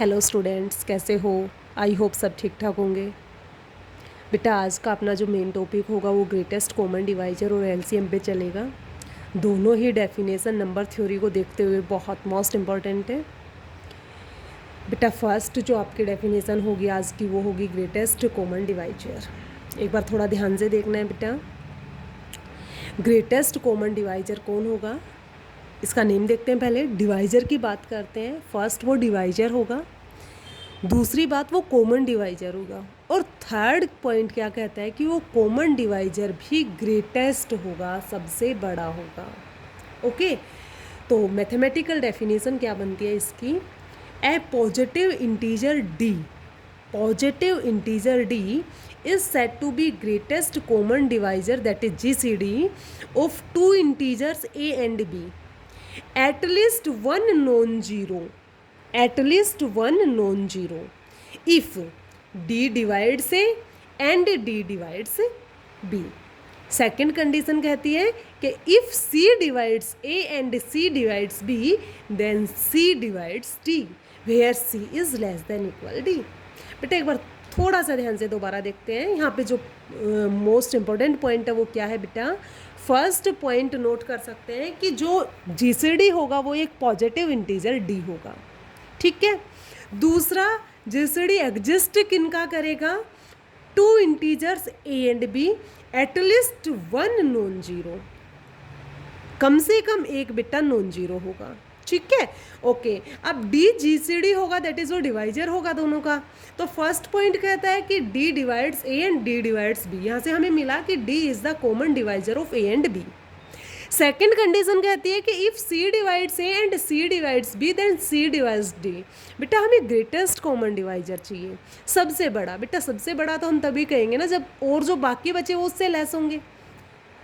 Hello students, कैसे हो? I hope सब ठीक ठाक होंगे। बेटा आज का अपना जो मेन टॉपिक होगा वो ग्रेटेस्ट कॉमन डिवाइजर और एलसीएम पे चलेगा। दोनों ही डेफिनेशन नंबर थ्योरी को देखते हुए बहुत मोस्ट इम्पॉर्टेंट है। बेटा फर्स्ट जो आपकी डेफिनेशन होगी आज की वो होगी ग्रेटेस्ट कॉमन डिवाइजर। एक बार थोड़ा ध्यान से देखना है बेटा। ग्रेटेस्ट कॉमन डिवाइजर कौन होगा, इसका नेम देखते हैं। पहले डिवाइजर की बात करते हैं। फर्स्ट वो डिवाइजर होगा, दूसरी बात वो कॉमन डिवाइजर होगा, और थर्ड पॉइंट क्या कहता है कि वो कॉमन डिवाइजर भी ग्रेटेस्ट होगा, सबसे बड़ा होगा। ओके, तो मैथमेटिकल डेफिनेशन क्या बनती है इसकी? A positive integer D is said to be greatest common divisor, that is GCD, of two integers a and b, at least one non-zero if d divides a and d divides b. Second condition कहती है कि if c divides a and c divides b then c divides d where c is less than equal d. बेटा एक बार थोड़ा सा ध्यान से दोबारा देखते हैं। यहाँ पे जो मोस्ट इम्पॉर्टेंट पॉइंट है वो क्या है बेटा? फर्स्ट पॉइंट नोट कर सकते हैं कि जो जीसीडी होगा वो एक पॉजिटिव इंटीजर डी होगा, ठीक है। दूसरा, जीसीडी एग्जिस्ट किनका करेगा? Two integers A and B, at least one non zero, कम से कम एक बेटा नॉन जीरो होगा, ठीक है। ओके, अब डी जीसीडी होगा, दैट इज वो डिवाइजर होगा दोनों का। तो फर्स्ट पॉइंट कहता है कि D divides A and D divides B. यहाँ से हमें मिला कि D is the common divisor of A and B. Second condition कहती है कि if C divides A and C divides B then C divides D. बेटा हमें ग्रेटेस्ट कॉमन डिवाइजर चाहिए, सबसे बड़ा। बेटा सबसे बड़ा तो हम तभी कहेंगे ना जब और जो बाकी बचे वो उससे लेस होंगे,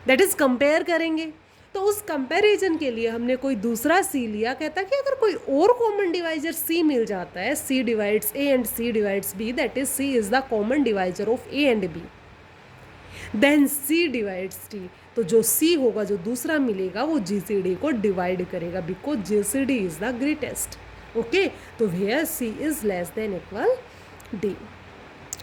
दैट इज कंपेयर करेंगे। तो उस कंपैरिजन के लिए हमने कोई दूसरा सी लिया। कहता कि अगर कोई और कॉमन डिवाइजर सी मिल जाता है, C divides A and C divides B, that is C is the common divisor of A and B, then C divides D. तो जो सी होगा, जो दूसरा मिलेगा, वो जीसीडी को डिवाइड करेगा, because GCD is the greatest. Okay, तो where C is less than equal D,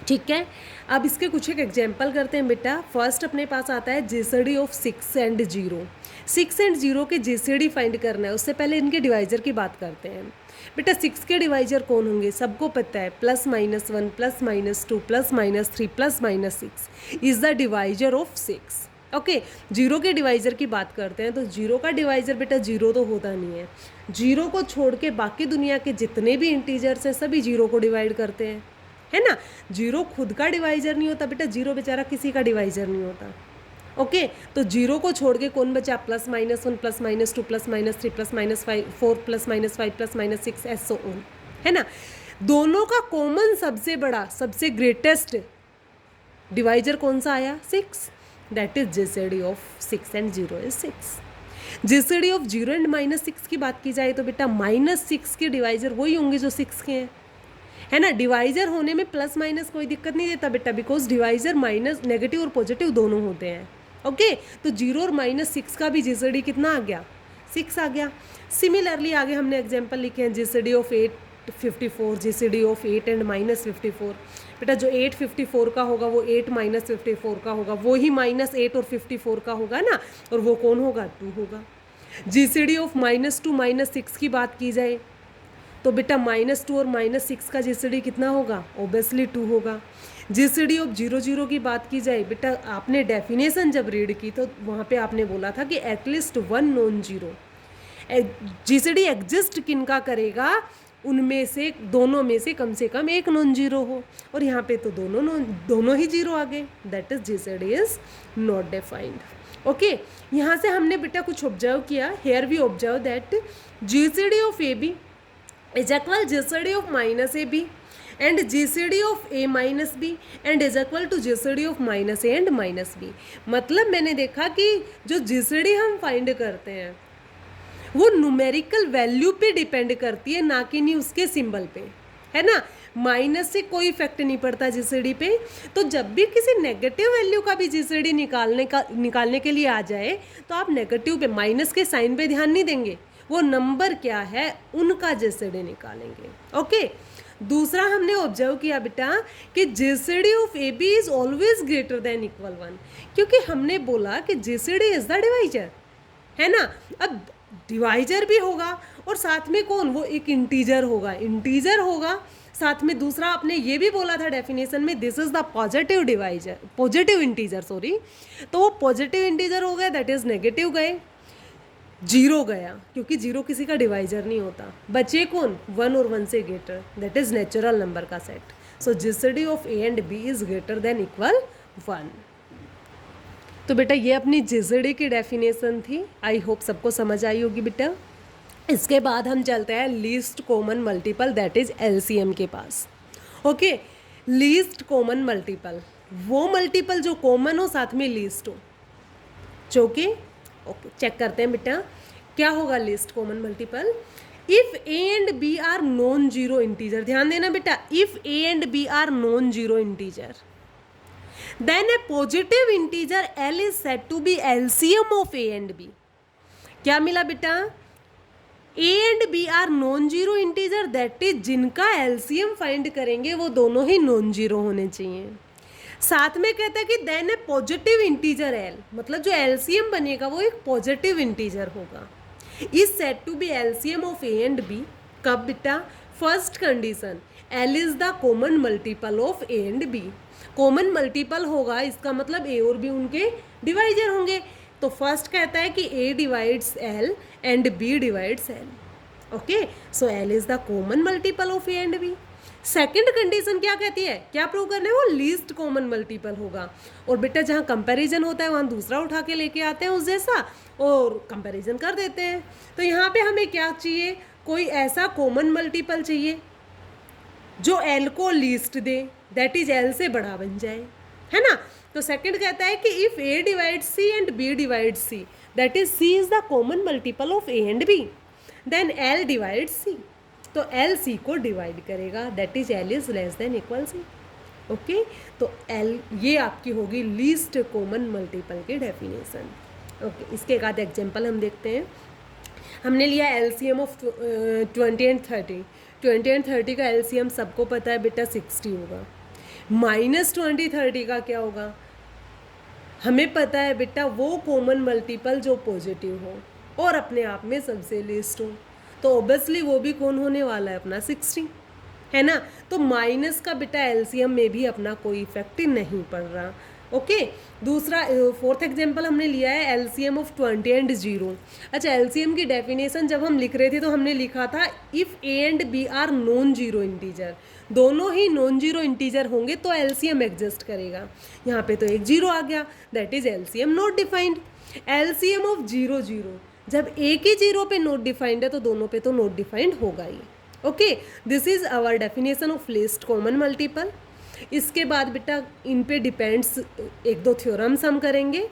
ठीक है। अब इसके कुछ एक एग्जाम्पल करते हैं बेटा। फर्स्ट अपने पास आता है जीसीडी ऑफ 6 एंड 0। 6 एंड 0 के जीसीडी फाइंड करना है। उससे पहले इनके डिवाइजर की बात करते हैं। बेटा 6 के डिवाइजर कौन होंगे? सबको पता है, +-1 +-2 +-3 +-6 is the divisor of 6। Okay, 0 के डिवाइजर की बात करते हैं। तो 0 का डिवाइजर बेटा 0 तो होता नहीं है। 0 को छोड़ के बाकी दुनिया के जितने भी इंटीजर्स हैं सभी 0 को डिवाइड करते हैं, है ना। 0 खुद का डिवाइजर नहीं होता बेटा, 0 बेचारा किसी का डिवाइजर नहीं होता। ओके, तो 0 को छोड़ के कौन बचा? +-1 +-2 +-3 +-4 +-5 +-6 एस सो ऑन, है ना। दोनों का कॉमन सबसे बड़ा, सबसे ग्रेटेस्ट डिवाइजर कौन सा आया? 6। That is GCD of 6 and 0 is 6। GCD of 0 and -6 की बात की जाए तो बेटा -6 के डिवाइजर वही होंगे जो 6 के हैं, है ना। डिवाइजर होने में प्लस माइनस कोई दिक्कत नहीं देता बेटा, बिकॉज डिवाइजर माइनस नेगेटिव और पॉजिटिव दोनों होते हैं। ओके, तो 0 और -6 का भी जीसीडी कितना आ गया? 6 आ गया। सिमिलरली आगे हमने एग्जांपल लिखे हैं GCD of 854, GCD of 8 and -54। बेटा जो 854 का होगा वो 8 -54 का होगा, वो ही -8 और 54 का होगा ना, और वो कौन होगा? 2 होगा। जीसीडी ऑफ -2 -6 की बात की जाए तो बेटा -2 और -6 का जीसीडी कितना होगा? ऑब्वियसली 2 होगा। जीसीडी ऑफ 0 0 की बात की जाए, बेटा आपने डेफिनेशन जब रीड की तो वहाँ पे आपने बोला था कि at least one non zero. GCD exist किनका करेगा? उनमें से, दोनों में से कम एक नॉन जीरो हो, और यहाँ पे तो दोनों ही जीरो आ गए, that is GCD is not defined. Okay, यहाँ से हमने बेटा कुछ ऑब्जर्व किया। Here we observe that GCD of A B is equal GCD of -AB and GCD of A minus B and is equal to GCD of -A and -B। मतलब मैंने देखा कि जो GCD हम फाइंड करते हैं वो न्यूमेरिकल वैल्यू पे डिपेंड करती है, ना कि नहीं उसके सिंबल पे, है ना। माइनस से कोई इफेक्ट नहीं पड़ता जीसीडी पे। तो जब भी किसी नेगेटिव वैल्यू का भी जीसीडी निकालने के लिए आ जाए तो आप नेगेटिव पे, माइनस के साइन पे ध्यान नहीं देंगे, वो नंबर क्या है उनका जीसीडी निकालेंगे। ओके, दूसरा हमने ऑब्जर्व किया बेटा कि GCD of A B is always greater than equal 1, क्योंकि हमने बोला कि जीसीडी इज द डिवाइजर, है ना। अब डिवाइजर भी होगा और साथ में कौन, वो एक इंटीजर होगा, साथ में दूसरा आपने ये भी बोला था डेफिनेशन में, this is the positive divisor, positive integer sorry, तो वो पॉजिटिव इंटीजर हो गया, दैट इज नेगेटिव गए, जीरो गया क्योंकि जीरो किसी का डिवाइजर नहीं होता, बचे कौन, 1 और 1 से greater, that is natural number का सेट। So GCD of A and B is greater than equal 1। तो बेटा ये अपनी जीसीडी की डेफिनेशन थी, आई होप सबको समझ आई होगी बेटा। इसके बाद हम चलते हैं least common multiple, that is LCM के पास। ओके, लीस्ट कॉमन मल्टीपल, वो मल्टीपल जो कॉमन हो साथ में लीस्ट हो, जो कि ओके चेक करते हैं बेटा क्या होगा least common multiple. If A and B are non zero integer, ध्यान देना बेटा, if A and B are non zero integer then a positive integer L is said to be LCM of A and B. क्या मिला बेटा, A and B are non zero integer, that is जिनका LCM find करेंगे वो दोनों ही non zero होने चाहिए। साथ में कहता है कि then a positive integer L, मतलब जो एलसीएम बनेगा वो एक पॉजिटिव इंटीजर होगा, is said to be LCM of A and B. कब बेटा, first condition, L is the common multiple of A and B. Common multiple होगा इसका मतलब ए और बी उनके डिवाइजर होंगे, तो फर्स्ट कहता है कि A divides L and B divides L. Okay, so L is the common multiple of A and B. Second condition क्या कहती है, क्या प्रूव करना है, वो लीस्ट कॉमन मल्टीपल होगा, और बेटा जहाँ कंपैरिजन होता है वहाँ दूसरा उठा के लेके आते हैं उस जैसा और कंपैरिजन कर देते हैं। तो यहाँ पे हमें क्या चाहिए, कोई ऐसा कॉमन मल्टीपल चाहिए जो एल को least they, that is L से बड़ा बन जाए, है ना। तो सेकंड कहता है कि if A divides C and B divides C, that is C is the common multiple of A and B, then L divides C, तो एल सी को डिवाइड करेगा, that is L is less than equal C. Okay, तो L ये आपकी होगी least common multiple की definition. Okay, इसके एक आध एग्जाम्पल हम देखते हैं। हमने लिया एलसीएम ऑफ 20 एंड 30। 20 एंड 30 का एलसीएम सबको पता है बेटा 60 होगा, -20 30 का क्या होगा, हमें पता है बेटा वो कॉमन मल्टीपल जो पॉजिटिव हो और अपने आप में सबसे लीस्ट हो, तो ऑब्वियसली वो भी कौन होने वाला है, अपना 60, है ना। तो माइनस का बेटा एलसीएम में भी अपना कोई इफेक्ट नहीं पड़ रहा। ओके, दूसरा फोर्थ एग्जांपल हमने लिया है एलसीएम ऑफ 20 एंड 0। अच्छा, एलसीएम की डेफिनेशन जब हम लिख रहे थे तो हमने लिखा था if A and B are non zero integer, दोनों ही नॉन जीरो इंटीजर होंगे तो एलसीएम एग्जिस्ट करेगा। यहाँ पे तो एक जीरो आ गया, that is LCM not defined. LCM of 0 0, जब एक ही जीरो पे नोट डिफाइंड है तो दोनों पे तो नोट डिफाइंड होगा ही। Okay, this is our definition of least common multiple. इसके बाद बेटा इन पे डिपेंड्स एक दो थ्योरम्स हम करेंगे।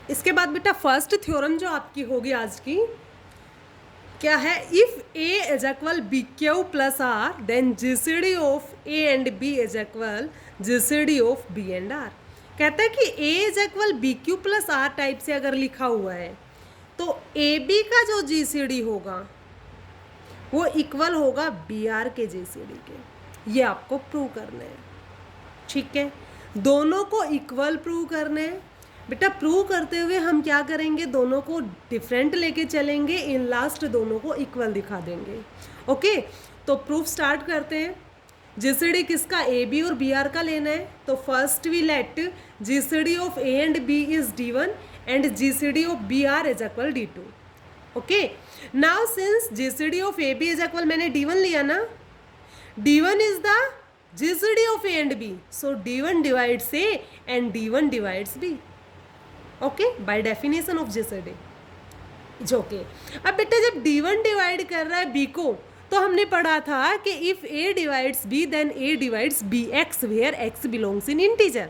इसके बाद बेटा फर्स्ट थ्योरम जो आपकी होगी आज की क्या है, if A is equal B Q plus R then GCD of A and B is equal GCD of B and R. कहता है कि A is equal B Q plus R type से अगर लिखा हुआ है तो ए बी का जो जीसीडी होगा वो इक्वल होगा बी आर के जीसीडी के। ये आपको प्रूव करना है, ठीक है। दोनों को इक्वल प्रूव करना है बेटा। प्रूव करते हुए हम क्या करेंगे, दोनों को डिफरेंट लेके चलेंगे, इन लास्ट दोनों को इक्वल दिखा देंगे। ओके, तो प्रूफ स्टार्ट करते हैं। जीसीडी किसका, ए बी और बी आर का लेना है, तो first we let GCD of A and B is D1 and GCD of B R is equal D2। Okay, now since GCD of A B is equal, मैंने D1 लिया ना, D1 is the GCD of A and B. So D1 divides A and D1 divides B. Okay, by definition of GCD. It's okay. अब बेटा जब D1 divide कर रहा है B को, तो हमने पढ़ा था कि if A divides B then A divides BX where X belongs in integer.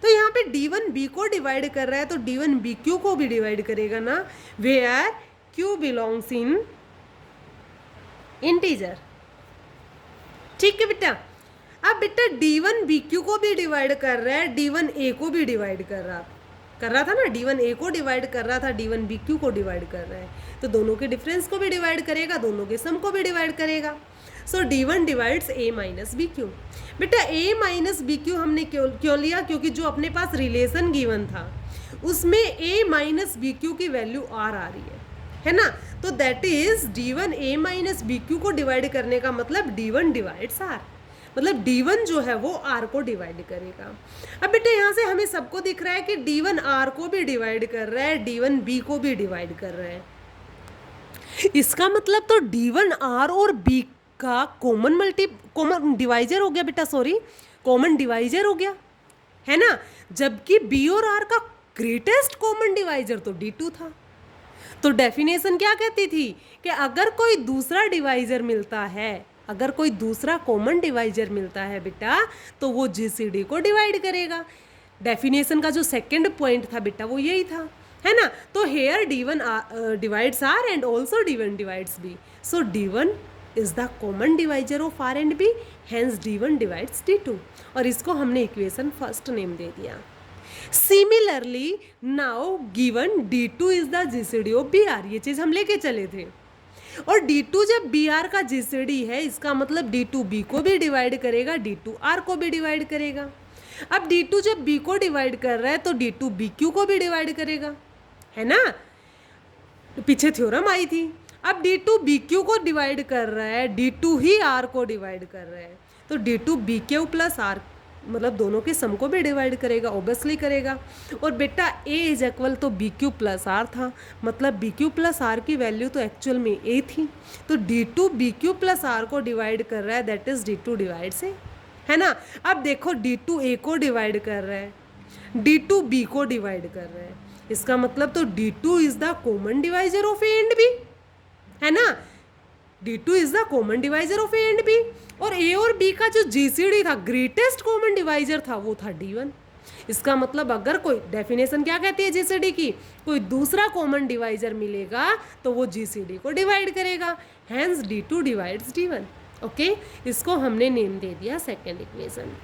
तो यहाँ पे D1 B को डिवाइड कर रहा है तो D1 BQ को भी डिवाइड करेगा ना, where Q belongs in integer. ठीक है बेटा। अब बेटा D1 BQ को भी डिवाइड कर रहा है, D1 A को भी डिवाइड कर रहा है। कर रहा था ना, D1 A को डिवाइड कर रहा था, D1 B Q को डिवाइड कर रहा है, तो दोनों के डिफरेंस को भी डिवाइड करेगा, दोनों के सम को भी डिवाइड करेगा। So D1 divides A minus B Q. बेटा A माइनस बी क्यू हमने क्यों लिया, क्योंकि जो अपने पास रिलेशन गिवन था उसमें A माइनस बी क्यू की वैल्यू R आ रही है ना, तो that is D1 A minus B Q को डिवाइड करने का मतलब D1 डिवाइड्स R, मतलब D1 जो है वो R को डिवाइड करेगा। अब बेटा यहाँ से हमें सबको दिख रहा है कि D1 R को भी डिवाइड कर रहा है, D1 B को भी डिवाइड कर रहा है, इसका मतलब तो D1 R और B का कॉमन डिवाइजर हो गया बेटा, सॉरी कॉमन डिवाइजर हो गया, है ना, जबकि B और R का ग्रेटेस्ट कॉमन डिवाइजर तो D2 था। तो डेफिनेशन क्या कहती थी कि अगर कोई दूसरा डिवाइजर मिलता है, अगर कोई दूसरा कॉमन डिवाइजर मिलता है बेटा, तो वो जीसीडी को डिवाइड करेगा। डेफिनेशन का जो सेकंड पॉइंट था बेटा वो यही था, है ना। तो here D1 divides R and also D1 divides B, so D1 is the common divisor of R and B, hence D1 divides D2, और इसको हमने इक्वेशन फर्स्ट नेम दे दिया। Similarly now given D2 is the GCD of BR, ये चीज हम लेके चले थे, और D2 जब BR का जीसीडी है इसका मतलब D2 B को भी डिवाइड करेगा, D2 R को भी डिवाइड करेगा। अब D2 जब B को डिवाइड कर रहा है तो D2 BQ को भी डिवाइड करेगा, है ना, पीछे थ्योरम आई थी। अब D2 BQ को डिवाइड कर रहा है, D2 ही R को डिवाइड कर रहा है, तो D2 BQ प्लस R मतलब दोनों के सम को भी डिवाइड करेगा, ऑब्वियसली करेगा। और बेटा A इज इक्वल तो BQ प्लस R था, मतलब BQ प्लस R की वैल्यू तो एक्चुअल में A थी, तो D2 BQ प्लस R को डिवाइड कर रहा है, that is D2 divides A, है ना। अब देखो D2 A को डिवाइड कर रहा है, D2 B को डिवाइड कर रहा है, इसका मतलब तो D2 is the common divisor of A and B, है ना, D2 is the common divisor of A and B, और A और B का जो GCD था, ग्रेटेस्ट कॉमन डिवाइजर था, वो था D1। इसका मतलब अगर कोई डेफिनेशन क्या कहती है GCD की, कोई दूसरा कॉमन डिवाइजर मिलेगा तो वो GCD को डिवाइड करेगा, hence D2 divides D1। Okay, इसको हमने नेम दे दिया सेकेंड इक्वेशन।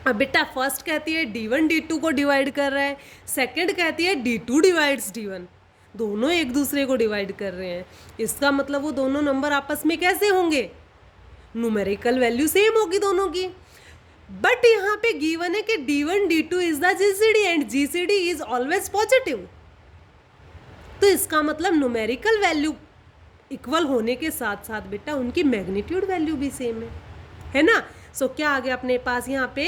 अब बेटा फर्स्ट कहती है D1 D2 को डिवाइड कर रहा है, सेकेंड कहती है D2 डिवाइड्स D1, दोनों एक दूसरे को डिवाइड कर रहे हैं, इसका मतलब वो दोनों नंबर आपस में कैसे होंगे, न्यूमेरिकल वैल्यू सेम होगी दोनों की। बट यहाँ पे गिवन है कि D1 D2 is the GCD and GCD is always positive, तो इसका मतलब न्यूमेरिकल वैल्यू इक्वल होने के साथ साथ बेटा उनकी मैग्नीट्यूड वैल्यू भी सेम है ना। सो क्या आ गया अपने पास, यहाँ पे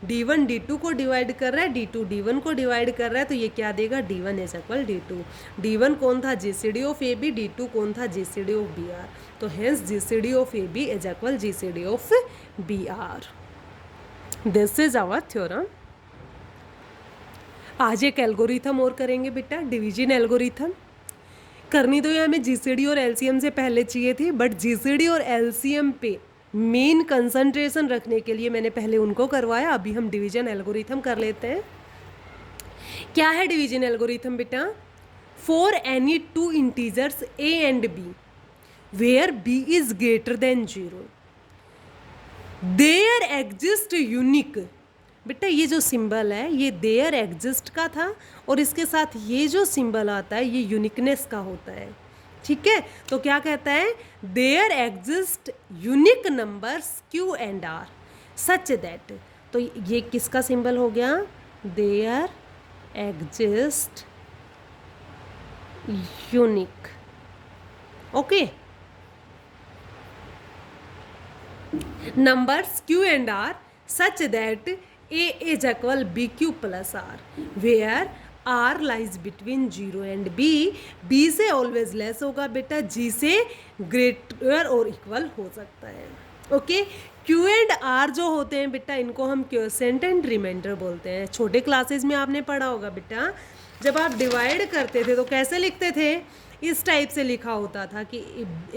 D1 D2 को डिवाइड कर रहा है, D2 D1 को डिवाइड कर रहा है, तो ये क्या देगा, D1 is equal D2। D1 कौन था, GCD ऑफ AB, D2 कौन था, GCD ऑफ BR, तो hence GCD of AB is equal GCD of BR। This is our theorem. आज एक एल्गोरिथम और करेंगे बेटा, डिवीजन एल्गोरिथम। करनी तो ये हमें GCD और LCM से पहले चाहिए थी, बट GCD और LCM पे मेन कंसंट्रेशन रखने के लिए मैंने पहले उनको करवाया, अभी हम डिवीजन एल्गोरिथम कर लेते हैं। क्या है डिवीजन एल्गोरिथम बेटा, for any two integers A and B where B is greater than 0 there exist unique. बेटा ये जो सिंबल है ये देयर एग्जिस्ट का था, और इसके साथ ये जो सिंबल आता है ये यूनिकनेस का होता है, ठीक है। तो क्या कहता है, there exist unique numbers Q and R such that, तो ये किसका सिंबल हो गया, there exist unique, okay, numbers Q and R such that A is equal BQ plus R where R lies between 0 and B, B से always less होगा बेटा, G से greater और equal हो सकता है, ओके। Q and R जो होते हैं बेटा इनको हम क्वोशेंट एंड रिमाइंडर बोलते हैं। छोटे क्लासेस में आपने पढ़ा होगा बेटा, जब आप डिवाइड करते थे तो कैसे लिखते थे, इस टाइप से लिखा होता था कि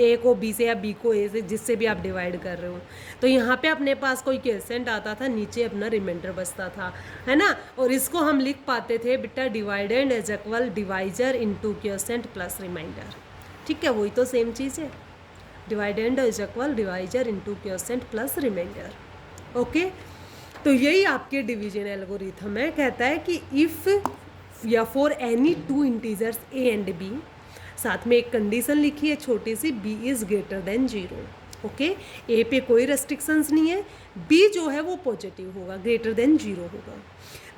A को B से या B को A से, जिससे भी आप डिवाइड कर रहे हो, तो यहाँ पे अपने पास कोई क्वोशेंट आता था, नीचे अपना रिमाइंडर बचता था, है ना, और इसको हम लिख पाते थे बेटा dividend is equal divisor into quotient plus remainder, ठीक है, वही तो सेम चीज़ है, dividend is equal divisor into quotient plus remainder, okay. तो यही आपके डिवीजन एल्गोरिथम है, कहता है कि इफ़ या for any two integers A and B, साथ में एक कंडीशन लिखी है छोटी सी, B is greater than 0। Okay, A पे कोई रेस्ट्रिक्शंस नहीं है, बी जो है वो पॉजिटिव होगा, ग्रेटर देन 0 होगा।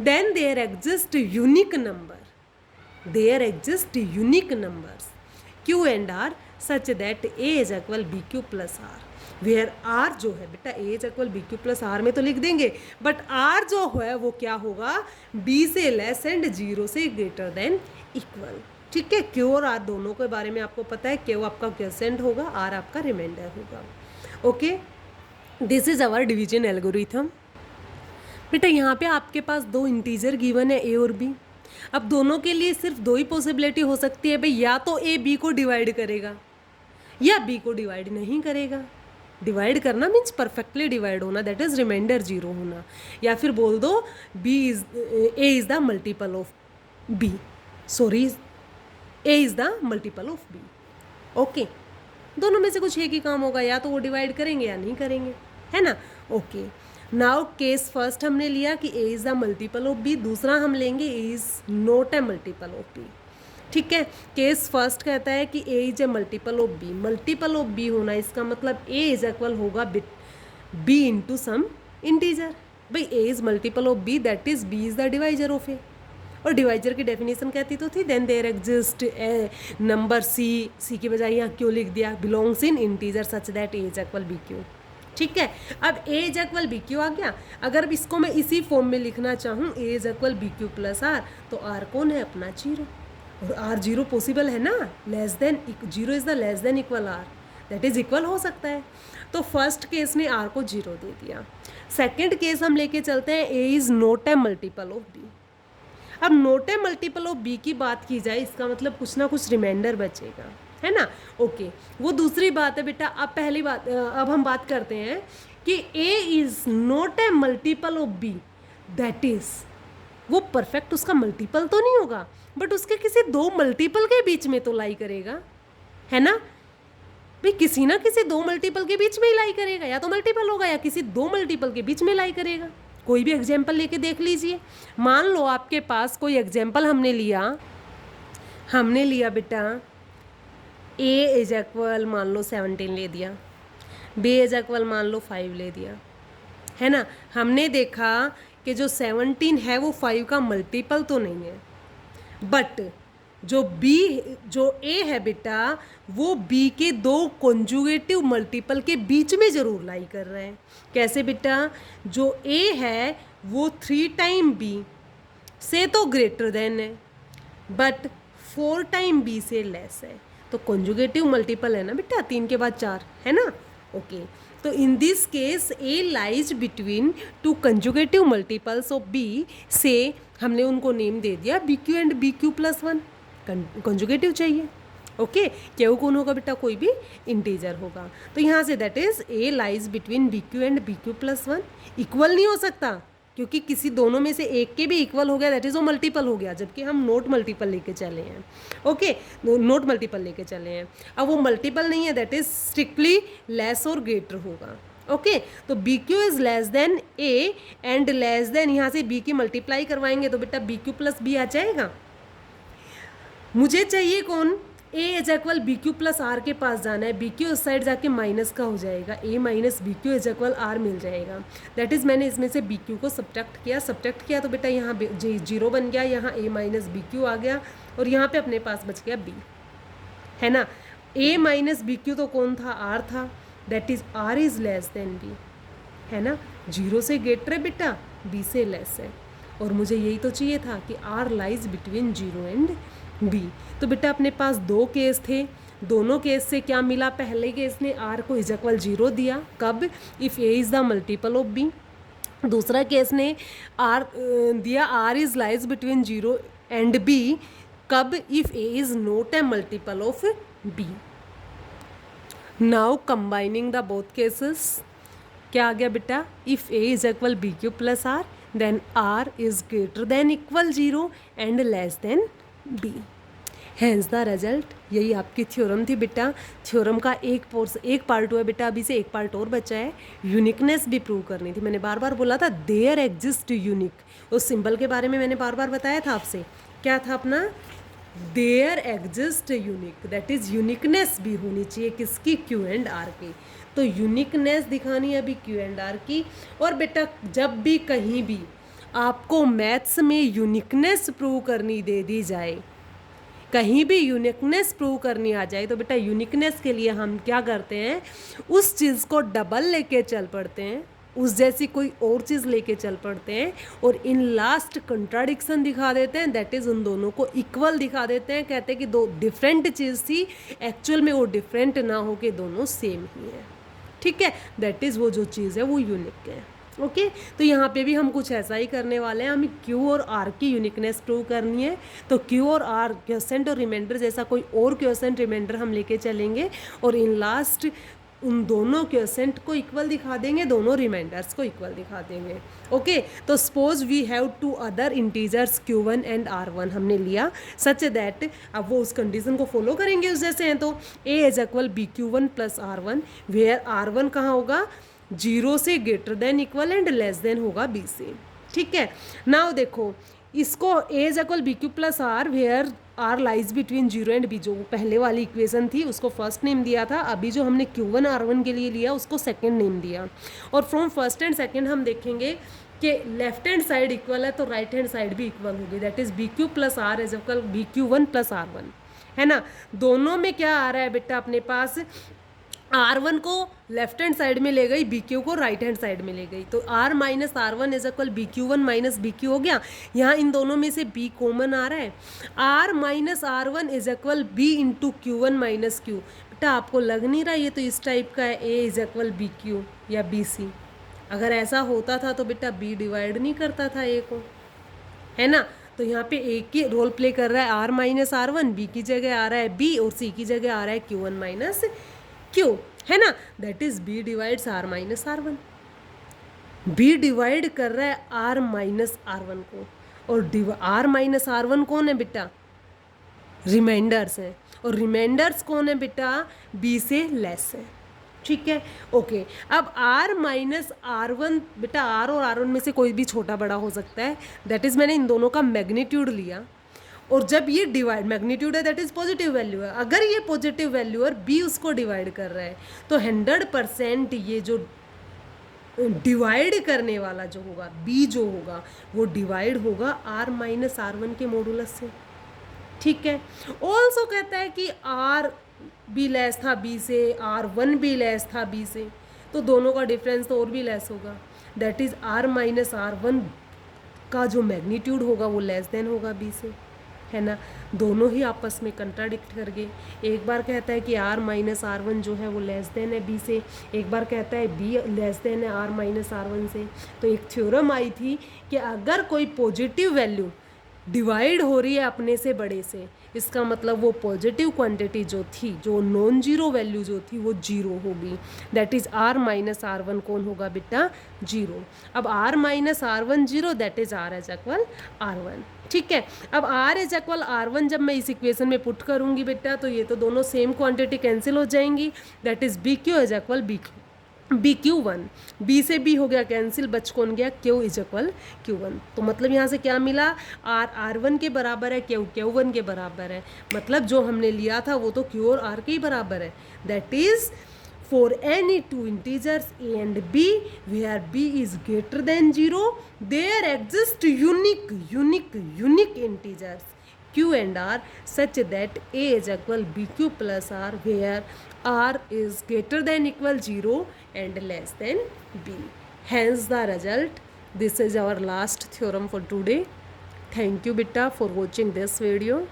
Then there exist unique number, there exist unique numbers Q and R such that A is equal BQ plus R, where R जो है बेटा A is equal BQ plus R में तो लिख देंगे, but R जो है वो क्या होगा, B से लेस एंड 0 से ग्रेटर देन इक्वल। ठीक है, Q और R दोनों के बारे में आपको पता है, Q आपका क्वेसेंट होगा, R आपका रिमाइंडर होगा। Okay, this is our division algorithm. बेटा यहाँ पे आपके पास दो इंटीजर गिवन है A और B। अब दोनों के लिए सिर्फ दो ही पॉसिबिलिटी हो सकती है भाई, या तो A B को डिवाइड करेगा या B को डिवाइड नहीं करेगा। डिवाइड करना मीन्स परफेक्टली डिवाइड होना, दैट इज रिमाइंडर 0 होना, या फिर बोल दो A is the multiple of B, sorry A is the multiple of B। Okay, दोनों में से कुछ एक ही काम होगा, या तो वो डिवाइड करेंगे या नहीं करेंगे, है ना। ओके, नाउ केस फर्स्ट हमने लिया कि A is the multiple of B, दूसरा हम लेंगे A is not a multiple of B। ठीक है, केस फर्स्ट कहता है कि A is a multiple of B, multiple of B होना इसका मतलब A इज इक्वल होगा B इंटू सम इंटीजर। भाई A is multiple of B, that is B is the divisor of A, और divisor की डेफिनेशन कहती तो थी then there exist A number C की बजाय यहाँ क्यों लिख दिया, belongs in integer such that A is equal BQ। ठीक है, अब A इज इक्वल BQ आ गया। अगर इसको मैं इसी फॉर्म में लिखना चाहूँ A is equal BQ plus R, तो R कौन है, अपना 0, और R 0 पॉसिबल है ना, less than 0 is the less than equal R, that is equal हो सकता है। तो फर्स्ट केस में R को 0 दे दिया। सेकेंड केस हम लेके चलते हैं A is not a multiple of B। अब not a multiple of B की बात की जाए, इसका मतलब कुछ ना कुछ रिमाइंडर बचेगा, है ना। ओके, वो दूसरी बात है बेटा। अब पहली बात, अब हम बात करते हैं कि A is not a multiple of B, that is वो परफेक्ट उसका मल्टीपल तो नहीं होगा, बट उसके किसी दो मल्टीपल के बीच में तो लाई करेगा, है ना भाई, किसी ना किसी दो मल्टीपल के बीच में ही लाई करेगा, या तो मल्टीपल होगा या किसी दो मल्टीपल के बीच में लाई करेगा। कोई भी एग्जाम्पल लेके देख लीजिए। मान लो आपके पास कोई एग्जाम्पल हमने लिया बेटा A इज इक्वल मान लो 17 ले दिया, B इज इक्वल मान लो 5 ले दिया, है ना। हमने देखा कि जो 17 है वो 5 का मल्टीपल तो नहीं है, बट जो A है बेटा वो B के दो कॉन्जुगेटिव मल्टीपल के बीच में ज़रूर लाई कर रहे हैं। कैसे बेटा, जो A है वो 3 टाइम B से तो ग्रेटर देन है, बट 4 टाइम B से लेस है, तो कॉन्जुगेटिव मल्टीपल है ना बेटा, 3 के बाद 4, है ना। ओके, तो in this case A lies between two conjugative multiples of B, से हमने उनको नेम दे दिया BQ and BQ plus 1, conjugative चाहिए। ओके, क्यों कौन होगा बेटा, कोई भी इंटीजर होगा। तो यहाँ say that is A lies between BQ and BQ plus 1। Equal नहीं हो सकता, क्योंकि किसी दोनों में से एक के भी इक्वल हो गया, दैट इज वो मल्टीपल हो गया, जबकि हम नोट मल्टीपल लेके चले हैं। ओके, नोट मल्टीपल लेके चले हैं, अब वो मल्टीपल नहीं है, दैट इज स्ट्रिक्टली लेस और ग्रेटर होगा। ओके, तो BQ is less then A and less then, यहाँ से B की मल्टीप्लाई करवाएंगे तो बेटा BQ प्लस B आ जाएगा। मुझे चाहिए कौन, A is equal BQ plus R के पास जाना है, BQ उस साइड जाके माइनस का हो जाएगा, A minus BQ is equal R मिल जाएगा। दैट इज़ मैंने इसमें से BQ को सब्ट्रैक्ट किया तो बेटा यहाँ 0 बन गया, यहाँ A माइनस BQ आ गया, और यहाँ पे अपने पास बच गया B, है ना। A माइनस BQ तो कौन था, R था, that is R is less than B, है ना। 0 से ग्रेटर है बेटा, B से लेस है, और मुझे यही तो चाहिए था कि R lies between 0 and B। तो बेटा अपने पास दो केस थे, दोनों केस से क्या मिला, पहले केस ने R को इज इक्वल 0 दिया, कब, if A is the multiple of B। दूसरा केस ने R दिया R is lies between 0 and B, कब, if A is not a multiple of B। Now combining the both cases, क्या आ गया बेटा, if A is equal BQ plus R, then R is greater than equal 0 and less than B। Hence the result, यही आपकी theorem थी बेटा। Theorem का एक पार्ट हुआ बेटा, अभी से एक पार्ट और बचा है, यूनिकनेस भी प्रूव करनी थी। मैंने बार बार बोला था देयर एग्जिस्ट यूनिक, उस सिंबल के बारे में मैंने बार बार बताया था आपसे क्या था अपना, there exist unique, that is uniqueness भी होनी चाहिए किसकी, क्यू एंड आर की। तो यूनिकनेस दिखानी है अभी क्यू एंड आर की। और बेटा जब भी कहीं भी आपको मैथ्स में यूनिकनेस प्रूव करनी दे दी जाए, कहीं भी यूनिकनेस प्रूव करनी आ जाए, तो बेटा यूनिकनेस के लिए हम क्या करते हैं, उस चीज़ को डबल लेके चल पड़ते हैं, उस जैसी कोई और चीज़ लेके चल पड़ते हैं, और इन लास्ट कंट्राडिक्शन दिखा देते हैं, दैट इज़ उन दोनों को इक्वल दिखा देते हैं, कहते हैं कि दो डिफरेंट चीज़ थी, एक्चुअल में वो डिफरेंट ना हो के दोनों सेम ही है। ठीक है, दैट इज़ वो जो चीज़ है वो यूनिक है। ओके तो यहाँ पे भी हम कुछ ऐसा ही करने वाले हैं, हमें क्यू और आर की यूनिकनेस प्रूव करनी है। तो क्यू और आर क्वेश्चन और रिमाइंडर जैसा कोई और क्वेश्चन रिमाइंडर हम लेके चलेंगे, और इन लास्ट उन दोनों क्वेश्चन को इक्वल दिखा देंगे, दोनों रिमाइंडर्स को इक्वल दिखा देंगे। ओके तो suppose we have two other integers Q1 and R1 हमने लिया, सच दैट अब वो उस कंडीशन को फॉलो करेंगे उस जैसे हैं। तो A is equal BQ1 plus R1, where R1 कहाँ होगा, 0 से greater than equal and less than होगा B से। ठीक है, नाउ देखो इसको A is equal BQ plus R where R lies between 0 and B, जो पहले वाली इक्वेशन थी उसको फर्स्ट नेम दिया था, अभी जो हमने Q1 R1 के लिए लिया उसको सेकंड नेम दिया। और फ्रॉम फर्स्ट एंड सेकंड हम देखेंगे कि लेफ्ट हैंड साइड इक्वल है तो राइट हैंड साइड भी इक्वल होगी, that is BQ plus R is equal BQ1 plus R1, है ना। दोनों में क्या आ रहा है बेटा अपने पास, R1 को लेफ्ट हैंड साइड में ले गई, BQ को राइट हैंड साइड में ले गई, तो R minus R1 is equal BQ1 minus BQ हो गया। यहाँ इन दोनों में से B कॉमन आ रहा है, R minus R1 is equal B into Q1 minus Q। बेटा आपको लग नहीं रहा ये तो इस टाइप का है, A इज इक्वल BQ या BC। अगर ऐसा होता था तो बेटा B डिवाइड नहीं करता था A को, है ना। तो यहाँ पे A की रोल प्ले कर रहा है R माइनस R1, B की जगह आ रहा है B और C की जगह आ रहा है Q1 माइनस Q, है ना। That is B divides R minus R1, B divide कर रहा है R माइनस R1 को, और R माइनस R1 कौन है बेटा, रिमाइंडर्स हैं, और रिमाइंडर्स कौन है बेटा, B से लेस है। ठीक है, ओके अब R माइनस R1, बेटा R और R1 में से कोई भी छोटा बड़ा हो सकता है, दैट इज़ मैंने इन दोनों का मैग्नीट्यूड लिया, और जब ये डिवाइड मैग्नीट्यूड है दैट इज पॉजिटिव वैल्यू है, अगर ये पॉजिटिव वैल्यू है और B उसको डिवाइड कर रहा है, तो 100% ये जो डिवाइड करने वाला जो होगा B जो होगा वो डिवाइड होगा R माइनस R1 के मॉडुलस से। ठीक है, ऑल्सो कहता है कि R भी लेस था B से, R1 भी लेस था B से, तो दोनों का डिफरेंस तो और भी लेस होगा, that is R minus R1 का जो मैग्नीट्यूड होगा वो लेस देन होगा B से, है ना। दोनों ही आपस में कंट्राडिक्ट कर गए, एक बार कहता है कि R माइनस R1 जो है वो लेस देन है B से, एक बार कहता है B लेस देन है R माइनस R1 से। तो एक थ्योरम आई थी कि अगर कोई पॉजिटिव वैल्यू डिवाइड हो रही है अपने से बड़े से, इसका मतलब वो पॉजिटिव क्वांटिटी जो थी, जो नॉन जीरो वैल्यू जो थी वो जीरो होगी, that is R minus R1 कौन होगा बेटा, जीरो। अब R minus R1 zero, that is R is equal R1। ठीक है, अब R इज इक्वल R1 जब मैं इस इक्वेशन में पुट करूंगी बेटा, तो ये तो दोनों सेम क्वांटिटी कैंसिल हो जाएंगी, that is BQ is equal BQ1, B से B हो गया कैंसिल, बच कौन गया, Q इज इक्वल Q1। तो मतलब यहाँ से क्या मिला, R R1 के बराबर है, Q Q1 के बराबर है, मतलब जो हमने लिया था वो तो Q और R के ही बराबर है। That is for any two integers A and B where B is greater than 0 there exist unique integers Q and R such that A is equal BQ plus R where R is greater than equal 0 and less than B. Hence the result. This is our last theorem for today. Thank you beta for watching this video.